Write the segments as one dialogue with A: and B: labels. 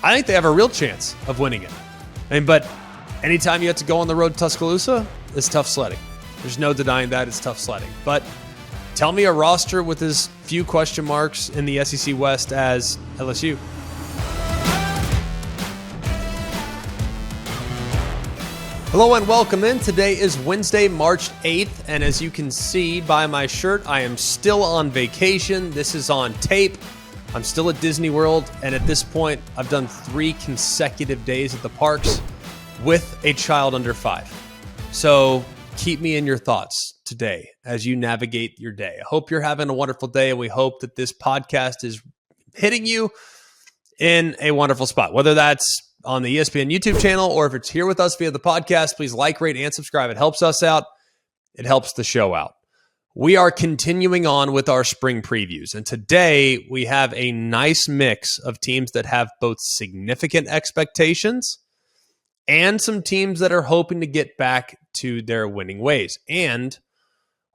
A: I think they have a real chance of winning it. But anytime you have to go on the road to Tuscaloosa, it's tough sledding. There's no denying that it's tough sledding. But tell me a roster with as few question marks in the SEC West as LSU. Hello and welcome in. Today is Wednesday, March 8th, and as you can see by my shirt, I am still on vacation. This is on tape. I'm still at Disney World, and at this point, I've done 3 consecutive days at the parks with a child under 5. So keep me in your thoughts today as you navigate your day. I hope you're having a wonderful day, and we hope that this podcast is hitting you in a wonderful spot, whether that's on the ESPN YouTube channel or if it's here with us via the podcast. Please like, rate, and subscribe. It helps us out. It helps the show out. We are continuing on with our spring previews, and today we have a nice mix of teams that have both significant expectations and some teams that are hoping to get back to their winning ways. And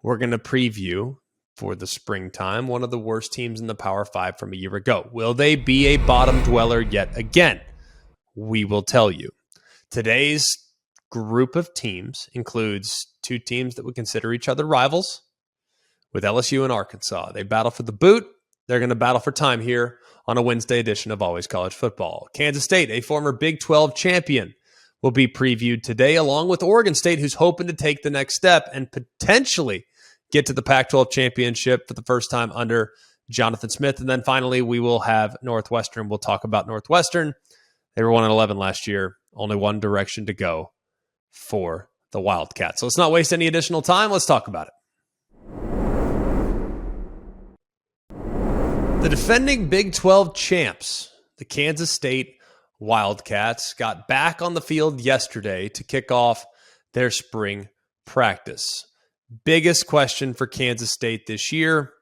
A: we're going to preview for the springtime one of the worst teams in the Power 5 from a year ago. Will they be a bottom dweller yet again? We will tell you. Today's group of teams includes 2 teams that would consider each other rivals, with LSU and Arkansas. They battle for the boot. They're going to battle for time here on a Wednesday edition of Always College Football. Kansas State, a former Big 12 champion, will be previewed today, along with Oregon State, who's hoping to take the next step and potentially get to the Pac-12 championship for the first time under Jonathan Smith. And then finally, we will have Northwestern. We'll talk about Northwestern. They were 1-11 last year. Only one direction to go for the Wildcats. So let's not waste any additional time. Let's talk about it. The defending Big 12 champs, the Kansas State Wildcats, got back on the field yesterday to kick off their spring practice. Biggest question for Kansas State this year,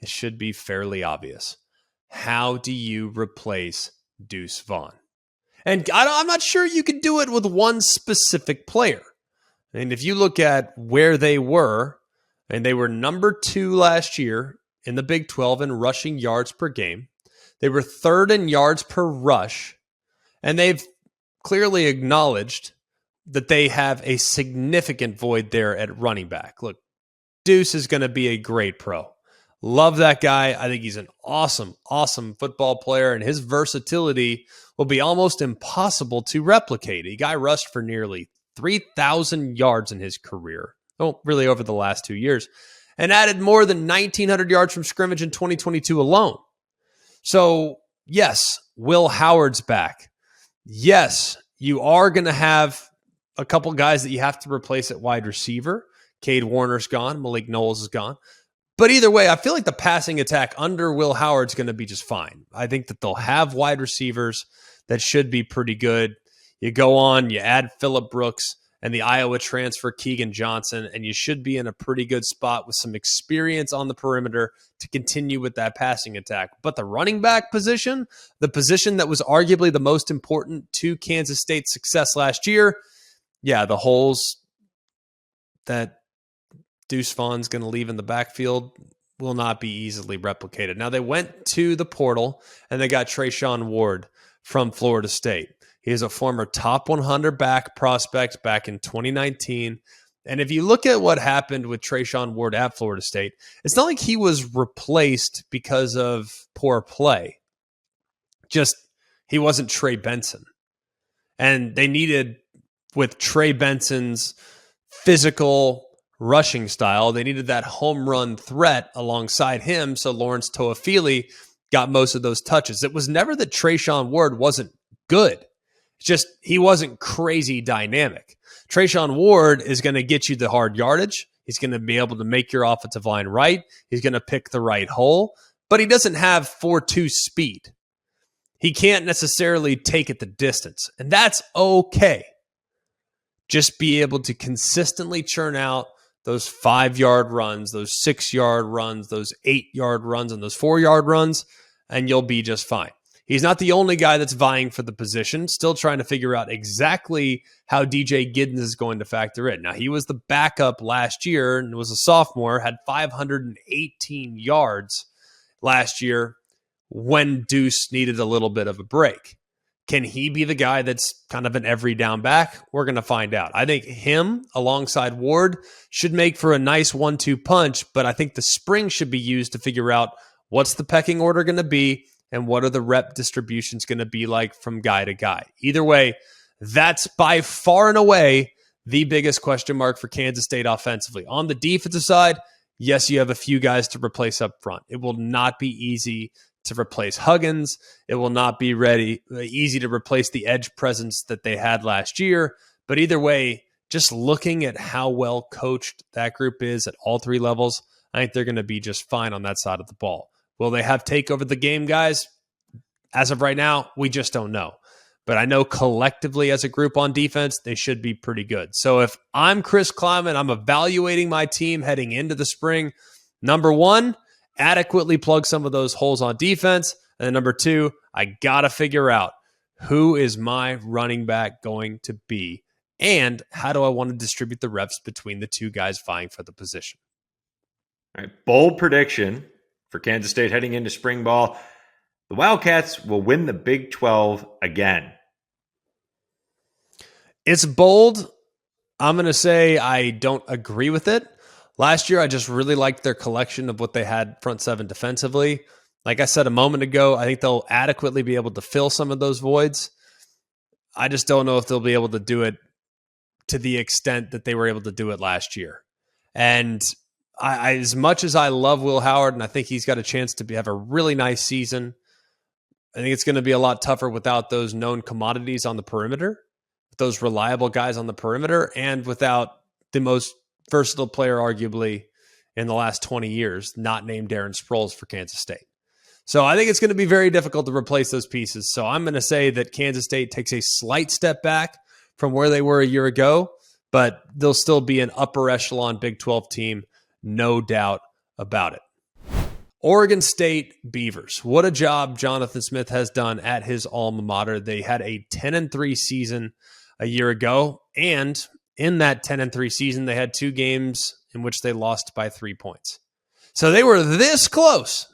A: it should be fairly obvious. How do you replace Deuce Vaughn? And I'm not sure you could do it with one specific player. And if you look at where they were, and they were number 2 last year in the Big 12 in rushing yards per game. They were 3rd in yards per rush. And they've clearly acknowledged that they have a significant void there at running back. Look, Deuce is going to be a great pro. Love that guy. I think he's an awesome, awesome football player, and his versatility will be almost impossible to replicate. A guy rushed for nearly 3,000 yards in his career. Oh, really over the last 2 years. And added more than 1,900 yards from scrimmage in 2022 alone. So, yes, Will Howard's back. Yes, you are going to have a couple guys that you have to replace at wide receiver. Cade Warner's gone. Malik Knowles is gone. But either way, I feel like the passing attack under Will Howard's going to be just fine. I think that they'll have wide receivers that should be pretty good. You go on, you add Phillip Brooks and the Iowa transfer Keegan Johnson, and you should be in a pretty good spot with some experience on the perimeter to continue with that passing attack. But the running back position, the position that was arguably the most important to Kansas State's success last year, yeah, the holes that Deuce Vaughn's going to leave in the backfield will not be easily replicated. Now, they went to the portal, and they got Treshaun Ward from Florida State. He is a former top 100 back prospect back in 2019. And if you look at what happened with Treshaun Ward at Florida State, it's not like he was replaced because of poor play. Just he wasn't Trey Benson. And they needed, with Trey Benson's physical rushing style, they needed that home run threat alongside him. So Lawrence Toafili got most of those touches. It was never that Treshaun Ward wasn't good. It's just he wasn't crazy dynamic. Treshaun Ward is going to get you the hard yardage. He's going to be able to make your offensive line right. He's going to pick the right hole, but he doesn't have 4.2 speed. He can't necessarily take it the distance, and that's okay. Just be able to consistently churn out those 5-yard runs, those 6-yard runs, those 8-yard runs, and those 4-yard runs, and you'll be just fine. He's not the only guy that's vying for the position, still trying to figure out exactly how DJ Giddens is going to factor in. Now, he was the backup last year and was a sophomore, had 518 yards last year when Deuce needed a little bit of a break. Can he be the guy that's kind of an every down back? We're going to find out. I think him alongside Ward should make for a nice 1-2 punch, but I think the spring should be used to figure out what's the pecking order going to be and what are the rep distributions going to be like from guy to guy. Either way, that's by far and away the biggest question mark for Kansas State offensively. On the defensive side, yes, you have a few guys to replace up front. It will not be easy to replace Huggins. It will not be easy to replace the edge presence that they had last year. But either way, just looking at how well coached that group is at all three levels, I think they're going to be just fine on that side of the ball. Will they have take over the game, guys? As of right now, we just don't know. But I know collectively as a group on defense, they should be pretty good. So if I'm Chris Kleiman, I'm evaluating my team heading into the spring. Number one, adequately plug some of those holes on defense. And then number two, I got to figure out who is my running back going to be and how do I want to distribute the reps between the two guys vying for the position.
B: All right, bold prediction for Kansas State heading into spring ball. The Wildcats will win the Big 12 again.
A: It's bold. I'm going to say I don't agree with it. Last year, I just really liked their collection of what they had front seven defensively. Like I said a moment ago, I think they'll adequately be able to fill some of those voids. I just don't know if they'll be able to do it to the extent that they were able to do it last year. And I as much as I love Will Howard, and I think he's got a chance to have a really nice season, I think it's going to be a lot tougher without those known commodities on the perimeter, those reliable guys on the perimeter, and without the most versatile player, arguably, in the last 20 years, not named Darren Sproles for Kansas State. So I think it's going to be very difficult to replace those pieces. So I'm going to say that Kansas State takes a slight step back from where they were a year ago, but they'll still be an upper echelon Big 12 team, no doubt about it. Oregon State Beavers. What a job Jonathan Smith has done at his alma mater. They had a 10-3 season a year ago, and in that 10-3 season, they had two games in which they lost by 3 points. So they were this close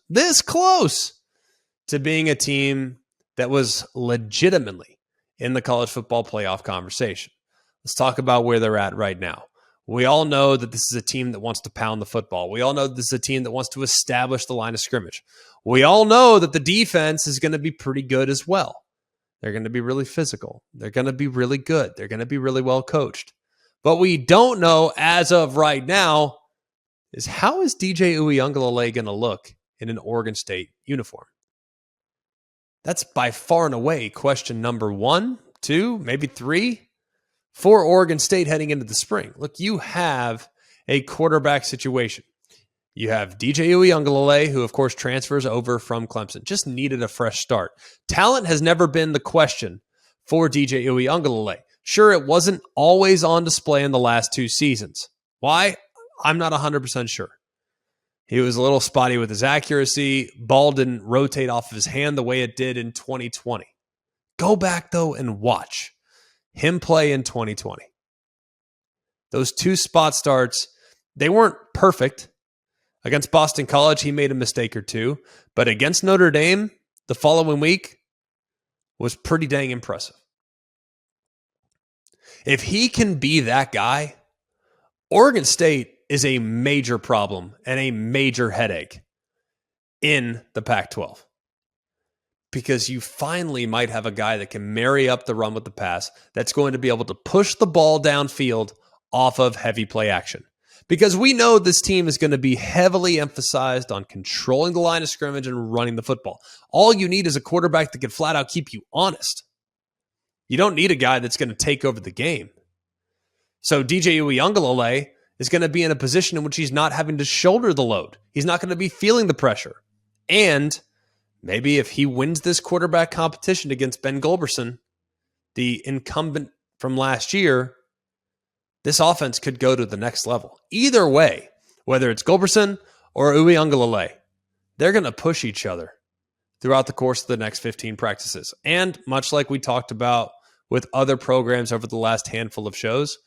A: to being a team that was legitimately in the college football playoff conversation. Let's talk about where they're at right now. We all know that this is a team that wants to pound the football. We all know that this is a team that wants to establish the line of scrimmage. We all know that the defense is going to be pretty good as well. They're going to be really physical. They're going to be really good. They're going to be really well coached. What we don't know as of right now is how is DJ Uiagalelei going to look in an Oregon State uniform? That's by far and away question number 1, 2, maybe 3 for Oregon State heading into the spring. Look, you have a quarterback situation. You have DJ Uiagalelei, who of course transfers over from Clemson, just needed a fresh start. Talent has never been the question for DJ Uiagalelei. Sure, it wasn't always on display in the last 2 seasons. Why? I'm not 100% sure. He was a little spotty with his accuracy. Ball didn't rotate off of his hand the way it did in 2020. Go back, though, and watch him play in 2020. Those 2 spot starts, they weren't perfect. Against Boston College, he made a mistake or 2. But against Notre Dame, the following week, was pretty dang impressive. If he can be that guy, Oregon State is a major problem and a major headache in the Pac-12. Because you finally might have a guy that can marry up the run with the pass that's going to be able to push the ball downfield off of heavy play action. Because we know this team is going to be heavily emphasized on controlling the line of scrimmage and running the football. All you need is a quarterback that can flat out keep you honest. You don't need a guy that's going to take over the game. So DJ Uiagalelei is going to be in a position in which he's not having to shoulder the load. He's not going to be feeling the pressure. And maybe if he wins this quarterback competition against Ben Gulberson, the incumbent from last year, this offense could go to the next level. Either way, whether it's Gulberson or Uiagalelei, they're going to push each other throughout the course of the next 15 practices. And much like we talked about with other programs over the last handful of shows,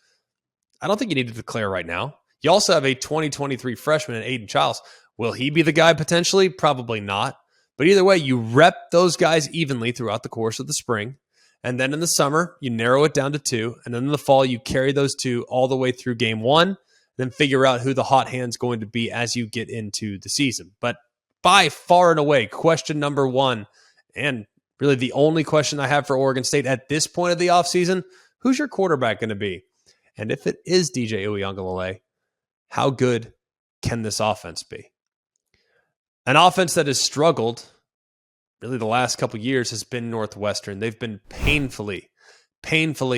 A: I don't think you need to declare right now. You also have a 2023 freshman in Aiden Childs. Will he be the guy potentially? Probably not. But either way, you rep those guys evenly throughout the course of the spring. And then in the summer, you narrow it down to 2. And then in the fall, you carry those 2 all the way through game 1, then figure out who the hot hand's going to be as you get into the season. But by far and away, question number 1, and really the only question I have for Oregon State at this point of the offseason, who's your quarterback going to be? And if it is DJ Uiagalelei, how good can this offense be? An offense that has struggled really the last couple of years has been Northwestern. They've been painfully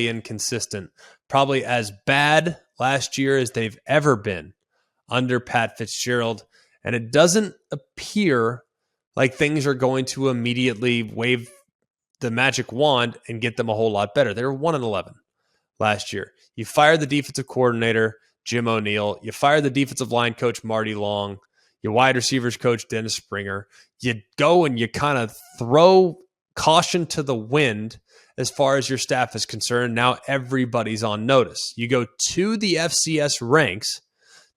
A: inconsistent, probably as bad last year as they've ever been under Pat Fitzgerald. And it doesn't appear like things are going to immediately wave the magic wand and get them a whole lot better. They were 1-11 last year. You fired the defensive coordinator, Jim O'Neill. You fired the defensive line coach, Marty Long. Your wide receivers coach, Dennis Springer. You go and you kind of throw caution to the wind as far as your staff is concerned. Now everybody's on notice. You go to the FCS ranks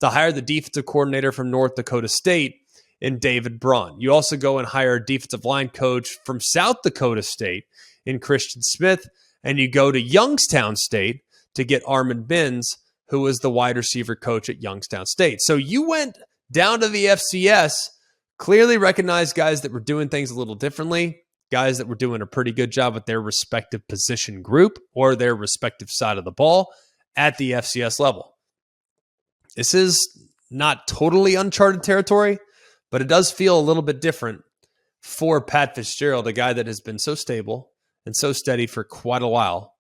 A: to hire the defensive coordinator from North Dakota State in David Braun. You also go and hire a defensive line coach from South Dakota State in Christian Smith. And you go to Youngstown State to get Armin Binns, who was the wide receiver coach at Youngstown State. So you went down to the FCS, clearly recognized guys that were doing things a little differently, guys that were doing a pretty good job with their respective position group or their respective side of the ball at the FCS level. This is not totally uncharted territory, but it does feel a little bit different for Pat Fitzgerald, a guy that has been so stable and so steady for quite a while.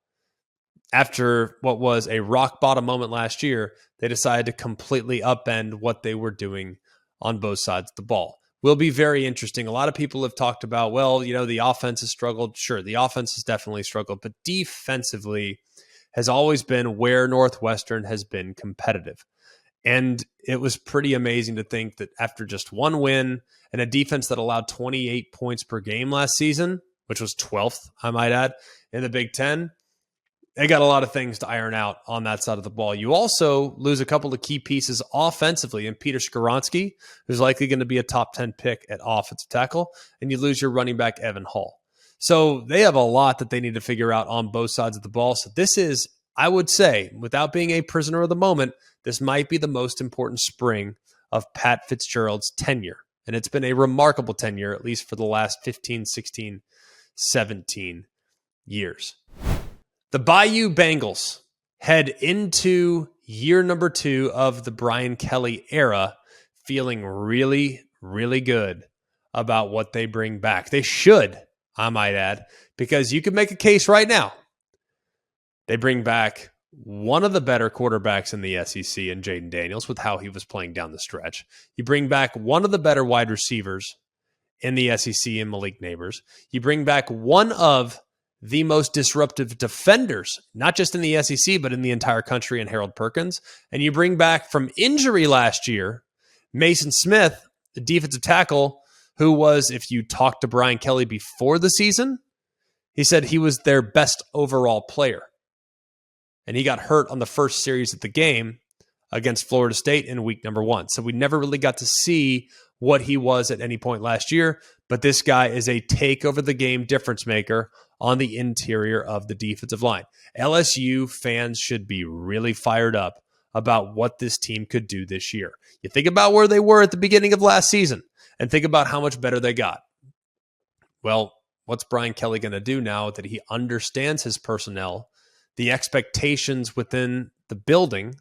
A: After what was a rock bottom moment last year, they decided to completely upend what they were doing on both sides of the ball. Will be very interesting. A lot of people have talked about, well, the offense has struggled. Sure, the offense has definitely struggled, but defensively has always been where Northwestern has been competitive. And it was pretty amazing to think that after just one win and a defense that allowed 28 points per game last season, which was 12th, I might add, in the Big Ten, they got a lot of things to iron out on that side of the ball. You also lose a couple of key pieces offensively in Peter Skoronski, who's likely going to be a top 10 pick at offensive tackle, and you lose your running back, Evan Hall. So they have a lot that they need to figure out on both sides of the ball. So this is, I would say, without being a prisoner of the moment, this might be the most important spring of Pat Fitzgerald's tenure. And it's been a remarkable tenure, at least for the last 15, 16, 17 years. The Bayou Bengals head into year number 2 of the Brian Kelly era feeling really, really good about what they bring back. They should, I might add, because you could make a case right now. They bring back one of the better quarterbacks in the SEC in Jaden Daniels with how he was playing down the stretch. You bring back one of the better wide receivers in the SEC in Malik Neighbors. You bring back one of the most disruptive defenders, not just in the SEC, but in the entire country, in Harold Perkins. And you bring back from injury last year, Mason Smith, the defensive tackle, who was, if you talked to Brian Kelly before the season, he said he was their best overall player. And he got hurt on the first series of the game against Florida State in week number 1. So we never really got to see what he was at any point last year, but this guy is a take over the game difference maker on the interior of the defensive line. LSU fans should be really fired up about what this team could do this year. You think about where they were at the beginning of last season and think about how much better they got. Well, what's Brian Kelly going to do now that he understands his personnel? The expectations within the building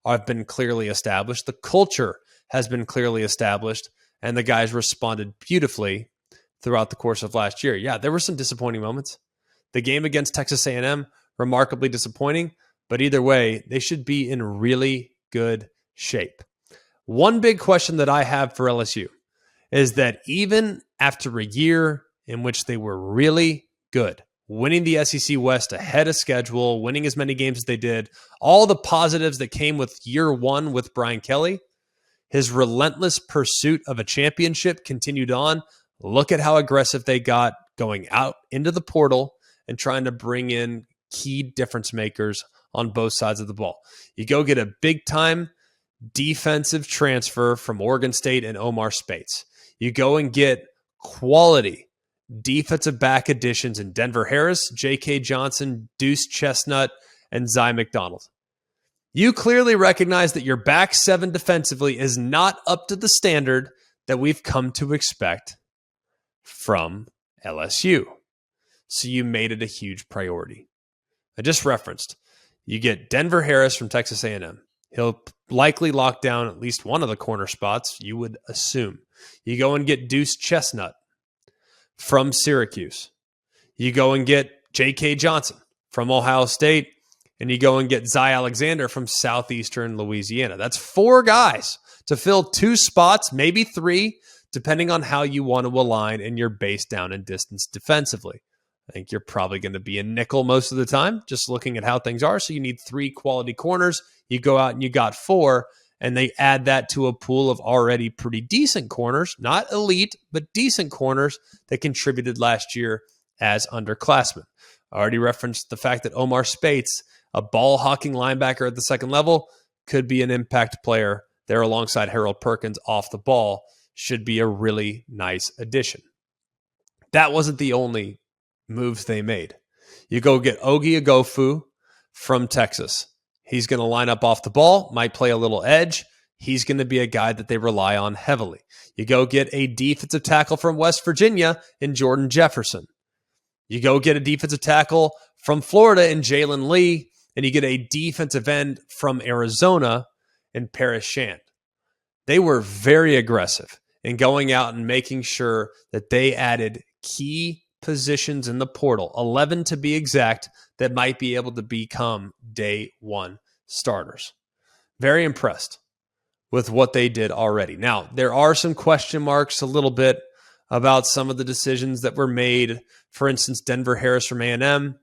A: have been clearly established. The culture has been clearly established, and the guys responded beautifully throughout the course of last year. Yeah, there were some disappointing moments. The game against Texas A&M, remarkably disappointing, but either way, they should be in really good shape. One big question that I have for LSU is that even after a year in which they were really good, winning the SEC West ahead of schedule, winning as many games as they did, all the positives that came with year 1 with Brian Kelly, his relentless pursuit of a championship continued on. Look at how aggressive they got going out into the portal and trying to bring in key difference makers on both sides of the ball. You go get a big-time defensive transfer from Oregon State and Omar Spates. You go and get quality defensive back additions in Denver Harris, J.K. Johnson, Deuce Chestnut, and Zy McDonald. You clearly recognize that your back seven defensively is not up to the standard that we've come to expect from LSU. So you made it a huge priority. I just referenced, you get Denver Harris from Texas A&M. He'll likely lock down at least one of the corner spots, you would assume. You go and get Deuce Chestnut from Syracuse. You go and get J.K. Johnson from Ohio State. And you go and get Zy Alexander from Southeastern Louisiana. That's 4 guys to fill 2 spots, maybe 3, depending on how you want to align in your base down and distance defensively. I think you're probably going to be a nickel most of the time, just looking at how things are. So you need 3 quality corners. You go out and you got 4, and they add that to a pool of already pretty decent corners, not elite, but decent corners that contributed last year as underclassmen. I already referenced the fact that Omar Spates, a ball-hawking linebacker at the second level, could be an impact player there alongside Harold Perkins off the ball. Should be a really nice addition. That wasn't the only moves they made. You go get Ogie Agofu from Texas. He's going to line up off the ball, might play a little edge. He's going to be a guy that they rely on heavily. You go get a defensive tackle from West Virginia in Jordan Jefferson. You go get a defensive tackle from Florida in Jalen Lee, and you get a defensive end from Arizona in Paris Shand. They were very aggressive in going out and making sure that they added key positions in the portal, 11 to be exact, that might be able to become day one starters. Very impressed with what they did already. Now, there are some question marks a little bit about some of the decisions that were made. For instance, Denver Harris from A&M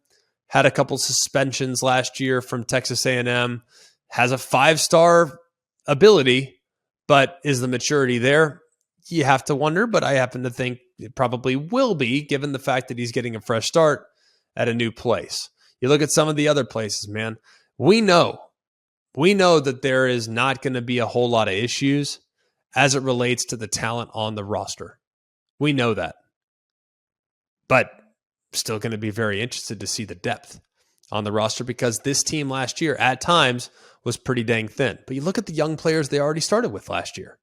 A: had a couple suspensions last year from Texas A&M, has a 5-star ability, but is the maturity there? You have to wonder, but I happen to think it probably will be, given the fact that he's getting a fresh start at a new place. You look at some of the other places, man, we know that there is not going to be a whole lot of issues as it relates to the talent on the roster. We know that. But still going to be very interested to see the depth on the roster, because this team last year at times was pretty dang thin. But you look at the young players they already started with last year.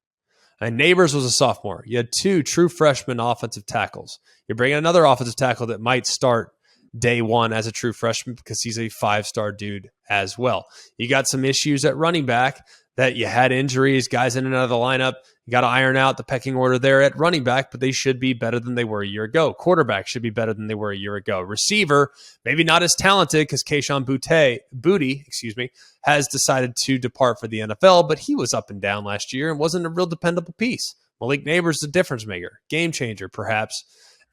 A: And Neighbors was a sophomore. You had 2 true freshman offensive tackles. You're bringing another offensive tackle that might start day one as a true freshman because he's a 5-star dude as well. You got some issues at running back that you had injuries, guys in and out of the lineup. You got to iron out the pecking order there at running back, but they should be better than they were a year ago. Quarterback should be better than they were a year ago. Receiver, maybe not as talented because Kayshon Boutte has decided to depart for the NFL, but he was up and down last year and wasn't a real dependable piece. Malik Neighbors is a difference maker, game changer perhaps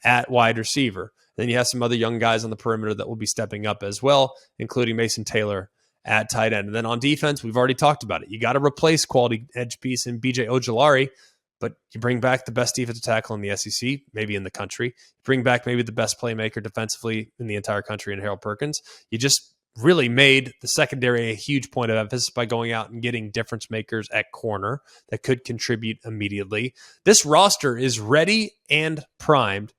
A: at wide receiver. Then you have some other young guys on the perimeter that will be stepping up as well, including Mason Taylor at tight end. And then on defense, we've already talked about it. You got to replace quality edge piece in BJ Ojulari, but you bring back the best defensive tackle in the SEC, maybe in the country. You bring back maybe the best playmaker defensively in the entire country in Harold Perkins. You just really made the secondary a huge point of emphasis by going out and getting difference makers at corner that could contribute immediately. This roster is ready and primed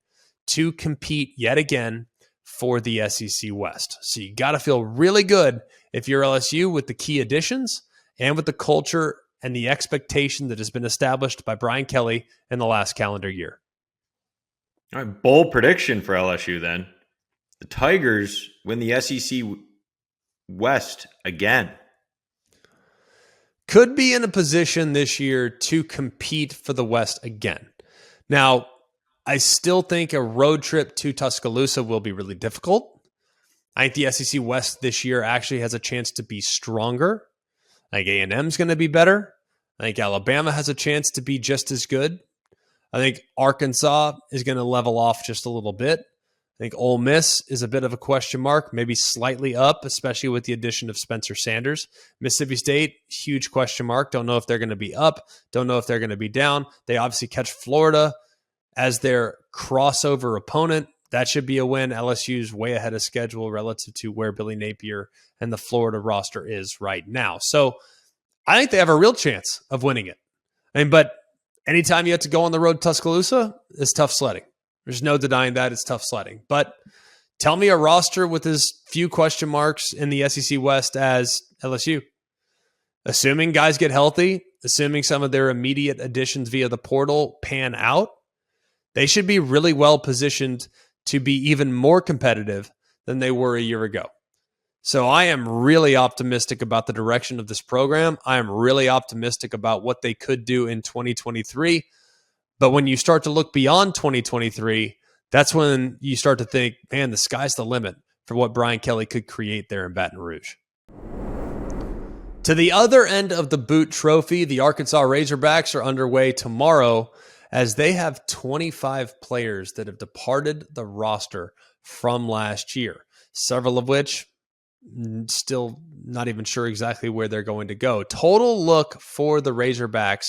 A: to compete yet again for the SEC West. So you got to feel really good if you're LSU with the key additions and with the culture and the expectation that has been established by Brian Kelly in the last calendar year.
B: All right, bold prediction for LSU then. The Tigers win the SEC West again.
A: Could be in a position this year to compete for the West again. Now, I still think a road trip to Tuscaloosa will be really difficult. I think the SEC West this year actually has a chance to be stronger. I think A&M's going to be better. I think Alabama has a chance to be just as good. I think Arkansas is going to level off just a little bit. I think Ole Miss is a bit of a question mark, maybe slightly up, especially with the addition of Spencer Sanders. Mississippi State, huge question mark. Don't know if they're going to be up. Don't know if they're going to be down. They obviously catch Florida as their crossover opponent. That should be a win. LSU's way ahead of schedule relative to where Billy Napier and the Florida roster is right now. So I think they have a real chance of winning it. But anytime you have to go on the road to Tuscaloosa, it's tough sledding. There's no denying that. It's tough sledding. But tell me a roster with as few question marks in the SEC West as LSU. Assuming guys get healthy, assuming some of their immediate additions via the portal pan out, they should be really well positioned to be even more competitive than they were a year ago. So I am really optimistic about the direction of this program. I am really optimistic about what they could do in 2023. But when you start to look beyond 2023, that's when you start to think, man, the sky's the limit for what Brian Kelly could create there in Baton Rouge. To the other end of the boot trophy, the Arkansas Razorbacks are underway tomorrow as they have 25 players that have departed the roster from last year, several of which still not even sure exactly where they're going to go. Total look for the Razorbacks.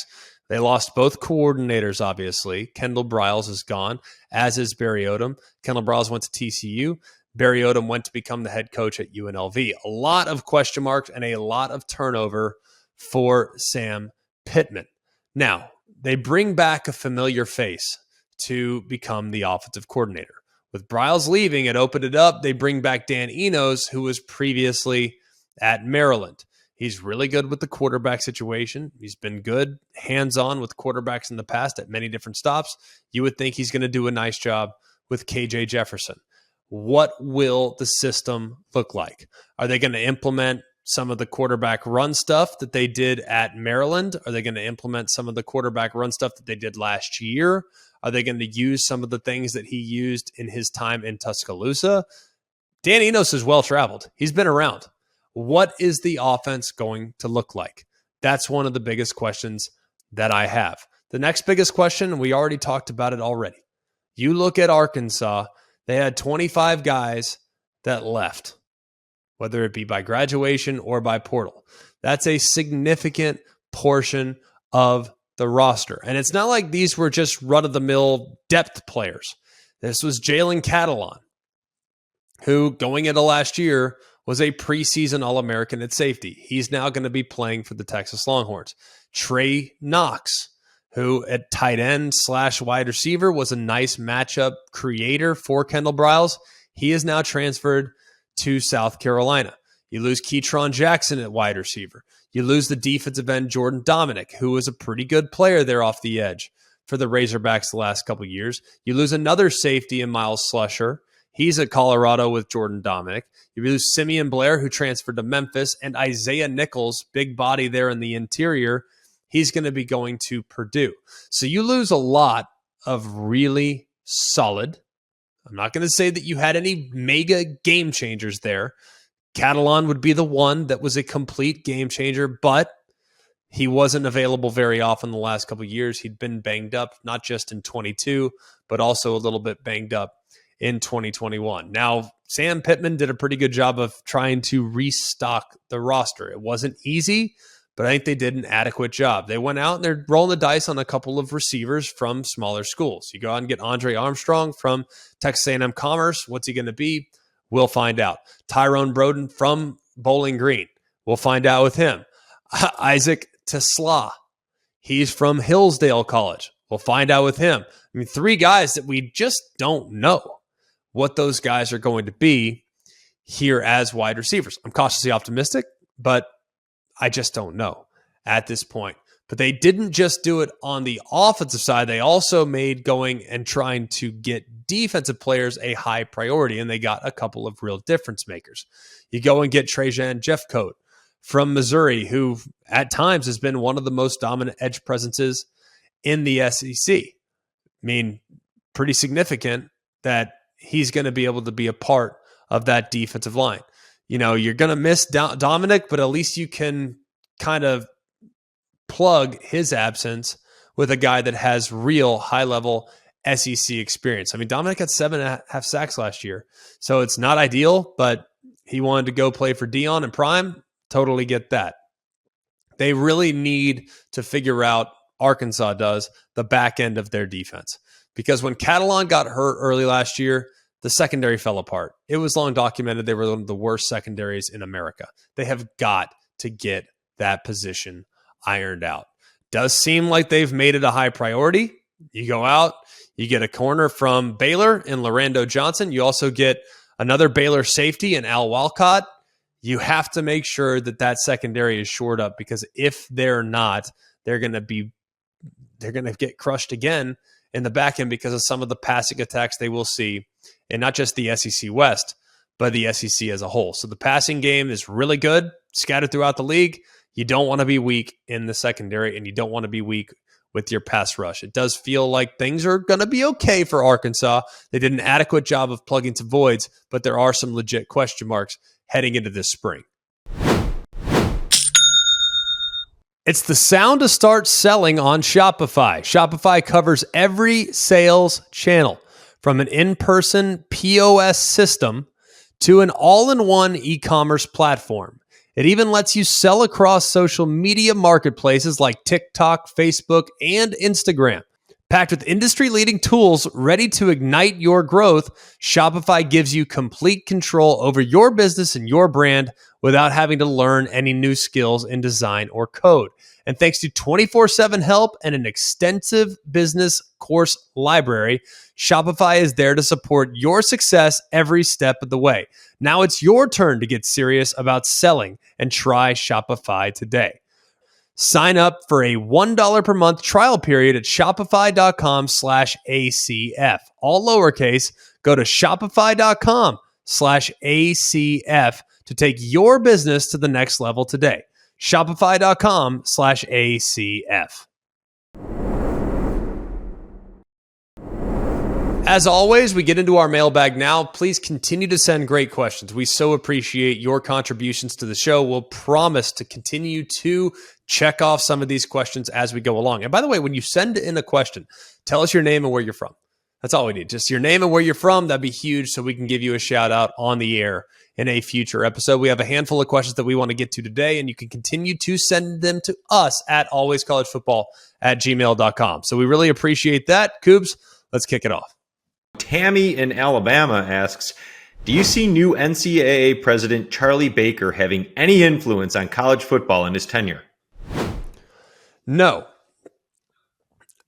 A: They lost both coordinators, obviously. Kendall Briles is gone, as is Barry Odom. Kendall Briles went to TCU. Barry Odom went to become the head coach at UNLV. A lot of question marks and a lot of turnover for Sam Pittman. Now, they bring back a familiar face to become the offensive coordinator. With Briles leaving, it opened it up. They bring back Dan Enos, who was previously at Maryland. He's really good with the quarterback situation. He's been good hands-on with quarterbacks in the past at many different stops. You would think he's going to do a nice job with KJ Jefferson. What will the system look like? Are they going to implement some of the quarterback run stuff that they did at Maryland? Are they going to implement some of the quarterback run stuff that they did last year? Are they going to use some of the things that he used in his time in Tuscaloosa? Dan Enos is well-traveled. He's been around. What is the offense going to look like? That's one of the biggest questions that I have. The next biggest question, we already talked about it already. You look at Arkansas, they had 25 guys that left, whether it be by graduation or by portal. That's a significant portion of the roster. And it's not like these were just run-of-the-mill depth players. This was Jalen Catalon, who going into last year was a preseason All-American at safety. He's now going to be playing for the Texas Longhorns. Trey Knox, who at tight end / wide receiver was a nice matchup creator for Kendall Briles. He is now transferred to South Carolina. You lose Keytron Jackson at wide receiver. You lose the defensive end Jordan Dominic, who was a pretty good player there off the edge for the Razorbacks the last couple of years. You lose another safety in Miles Slusher. He's at Colorado with Jordan Dominic. You lose Simeon Blair, who transferred to Memphis, and Isaiah Nichols, big body there in the interior. He's going to be going to Purdue. So you lose a lot of really solid. I'm not going to say that you had any mega game changers there. Catalan would be the one that was a complete game changer, but he wasn't available very often the last couple of years. He'd been banged up, not just in 22, but also a little bit banged up in 2021. Now, Sam Pittman did a pretty good job of trying to restock the roster. It wasn't easy, but I think they did an adequate job. They went out and they're rolling the dice on a couple of receivers from smaller schools. You go out and get Andre Armstrong from Texas A&M Commerce. What's he going to be? We'll find out. Tyrone Broden from Bowling Green. We'll find out with him. Isaac Tesla. He's from Hillsdale College. We'll find out with him. I mean, 3 guys that we just don't know what those guys are going to be here as wide receivers. I'm cautiously optimistic, but I just don't know at this point. But they didn't just do it on the offensive side. They also made going and trying to get defensive players a high priority, and they got a couple of real difference makers. You go and get Trajan Jeffcoat from Missouri, who at times has been one of the most dominant edge presences in the SEC. I mean, pretty significant that he's going to be able to be a part of that defensive line. You know, you're going to miss Dominic, but at least you can kind of plug his absence with a guy that has real high-level SEC experience. I mean, Dominic had 7.5 sacks last year, so it's not ideal, but he wanted to go play for Dion and Prime. Totally get that. They really need to figure out, Arkansas does, the back end of their defense. Because when Catalan got hurt early last year, the secondary fell apart. It was long documented they were one of the worst secondaries in America. They have got to get that position ironed out. Does seem like they've made it a high priority. You go out, you get a corner from Baylor in Lorando Johnson. You also get another Baylor safety in Al Walcott. You have to make sure that that secondary is shored up, because if they're not, they're going to get crushed again in the back end because of some of the passing attacks they will see, and not just the SEC West, but the SEC as a whole. So the passing game is really good, scattered throughout the league. You don't want to be weak in the secondary, and you don't want to be weak with your pass rush. It does feel like things are going to be okay for Arkansas. They did an adequate job of plugging some voids, but there are some legit question marks heading into this spring. It's the sound to start selling on Shopify. Shopify covers every sales channel, from an in-person POS system to an all-in-one e-commerce platform. It even lets you sell across social media marketplaces like TikTok, Facebook, and Instagram. Packed with industry-leading tools ready to ignite your growth, Shopify gives you complete control over your business and your brand without having to learn any new skills in design or code. And thanks to 24/7 help and an extensive business course library, Shopify is there to support your success every step of the way. Now it's your turn to get serious about selling and try Shopify today. Sign up for a $1 per month trial period at shopify.com/ACF. All lowercase. Go to shopify.com/ACF to take your business to the next level today. Shopify.com/ACF. As always, we get into our mailbag now. Please continue to send great questions. We so appreciate your contributions to the show. We'll promise to continue to check off some of these questions as we go along. And by the way, when you send in a question, tell us your name and where you're from. That's all we need. Just your name and where you're from. That'd be huge, so we can give you a shout out on the air in a future episode. We have a handful of questions that we want to get to today, and you can continue to send them to us at alwayscollegefootball@gmail.com. So we really appreciate that. Coobs, let's kick it off.
B: Tammy in Alabama asks, do you see new NCAA president Charlie Baker having any influence on college football in his tenure?
A: No.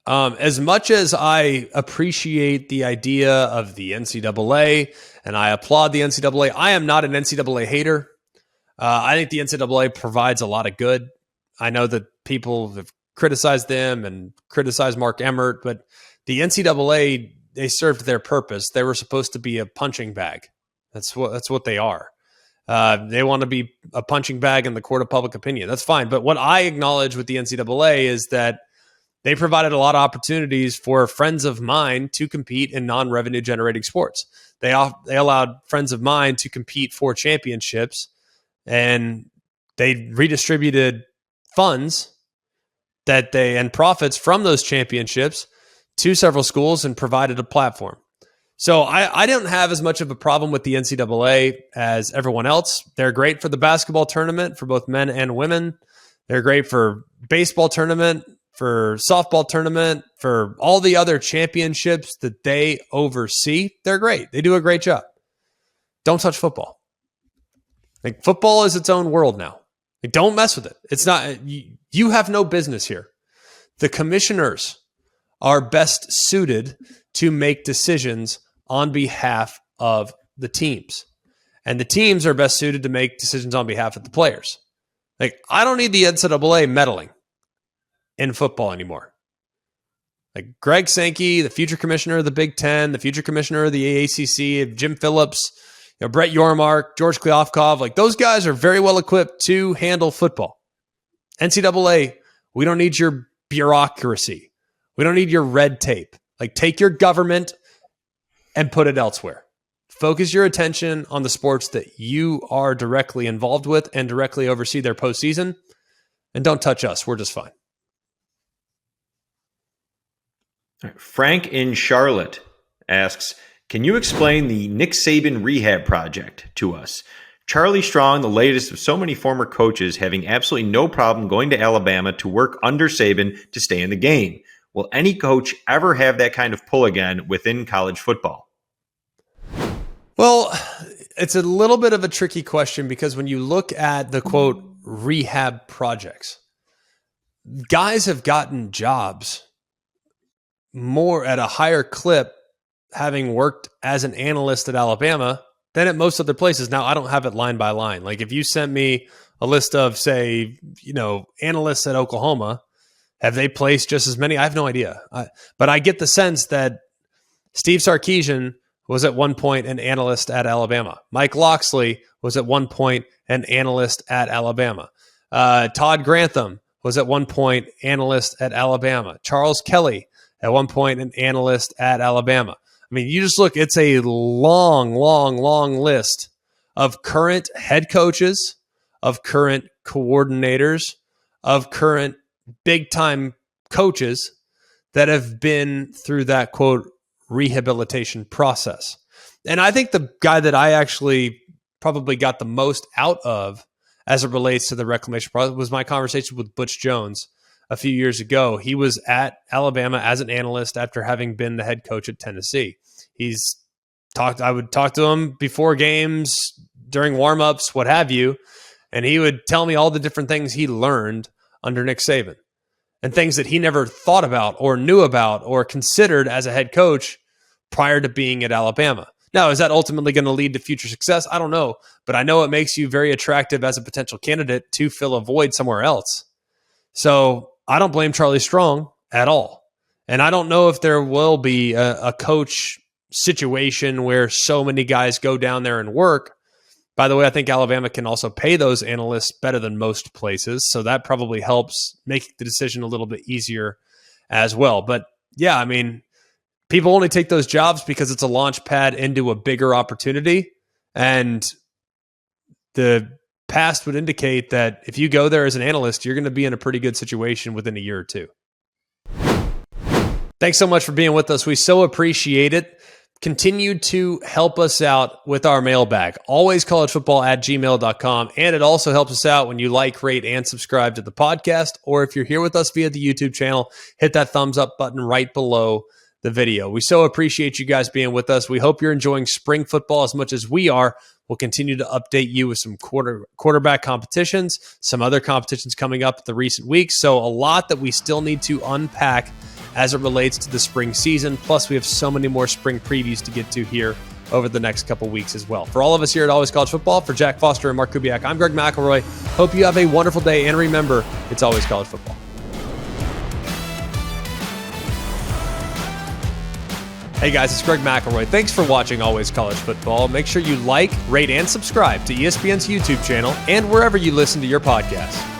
A: As much as I appreciate the idea of the NCAA and I applaud the NCAA, I am not an NCAA hater. I think the NCAA provides a lot of good. I know that people have criticized them and criticized Mark Emmert, but the NCAA, they served their purpose. They were supposed to be a punching bag. That's what they are. They want to be a punching bag in the court of public opinion. That's fine. But what I acknowledge with the NCAA is that they provided a lot of opportunities for friends of mine to compete in non-revenue generating sports. They allowed friends of mine to compete for championships, and they redistributed funds and profits from those championships to several schools and provided a platform. So I don't have as much of a problem with the NCAA as everyone else. They're great for the basketball tournament for both men and women. They're great for baseball tournament, for softball tournament, for all the other championships that they oversee. They're great. They do a great job. Don't touch football. Like, football is its own world now. Like, don't mess with it. It's not, you have no business here. The commissioners are best suited to make decisions on behalf of the teams. And the teams are best suited to make decisions on behalf of the players. Like, I don't need the NCAA meddling in football anymore. Like, Greg Sankey, the future commissioner of the Big Ten, the future commissioner of the AACC, Jim Phillips, Brett Yormark, George Kliavkoff, like, those guys are very well equipped to handle football. NCAA, we don't need your bureaucracy. We don't need your red tape. Like, take your government and put it elsewhere. Focus your attention on the sports that you are directly involved with and directly oversee their postseason. And don't touch us. We're just fine.
B: Frank in Charlotte asks, can you explain the Nick Saban rehab project to us? Charlie Strong, the latest of so many former coaches, having absolutely no problem going to Alabama to work under Saban to stay in the game. Will any coach ever have that kind of pull again within college football?
A: Well, it's a little bit of a tricky question, because when you look at the, quote, rehab projects, guys have gotten jobs more at a higher clip having worked as an analyst at Alabama than at most other places. Now, I don't have it line by line. Like if you sent me a list of, say, analysts at Oklahoma, have they placed just as many? I have no idea. But I get the sense that Steve Sarkisian was at one point an analyst at Alabama. Mike Loxley was at one point an analyst at Alabama. Todd Grantham was at one point analyst at Alabama. Charles Kelly at one point an analyst at Alabama. I mean, you just look, it's a long, long, long list of current head coaches, of current coordinators, of current big-time coaches that have been through that, quote, rehabilitation process. And I think the guy that I actually probably got the most out of as it relates to the reclamation process was my conversation with Butch Jones a few years ago. He was at Alabama as an analyst after having been the head coach at Tennessee. I would talk to him before games, during warmups, what have you, and he would tell me all the different things he learned under Nick Saban and things that he never thought about or knew about or considered as a head coach prior to being at Alabama. Now, is that ultimately going to lead to future success? I don't know, but I know it makes you very attractive as a potential candidate to fill a void somewhere else. So I don't blame Charlie Strong at all. And I don't know if there will be a coach situation where so many guys go down there and work. By the way, I think Alabama can also pay those analysts better than most places. So that probably helps make the decision a little bit easier as well. But yeah, I mean, people only take those jobs because it's a launch pad into a bigger opportunity. And the past would indicate that if you go there as an analyst, you're going to be in a pretty good situation within a year or two. Thanks so much for being with us. We so appreciate it. Continue to help us out with our mailbag, alwayscollegefootball@gmail.com. And it also helps us out when you like, rate, and subscribe to the podcast. Or if you're here with us via the YouTube channel, hit that thumbs up button right below the video. We so appreciate you guys being with us. We hope you're enjoying spring football as much as we are. We'll continue to update you with some quarterback competitions, some other competitions coming up the recent weeks. So a lot that we still need to unpack as it relates to the spring season. Plus, we have so many more spring previews to get to here over the next couple weeks as well. For all of us here at Always College Football, for Jack Foster and Mark Kubiak, I'm Greg McElroy. Hope you have a wonderful day, and remember, it's always college football. Hey guys, it's Greg McElroy. Thanks for watching Always College Football. Make sure you like, rate, and subscribe to ESPN's YouTube channel and wherever you listen to your podcasts.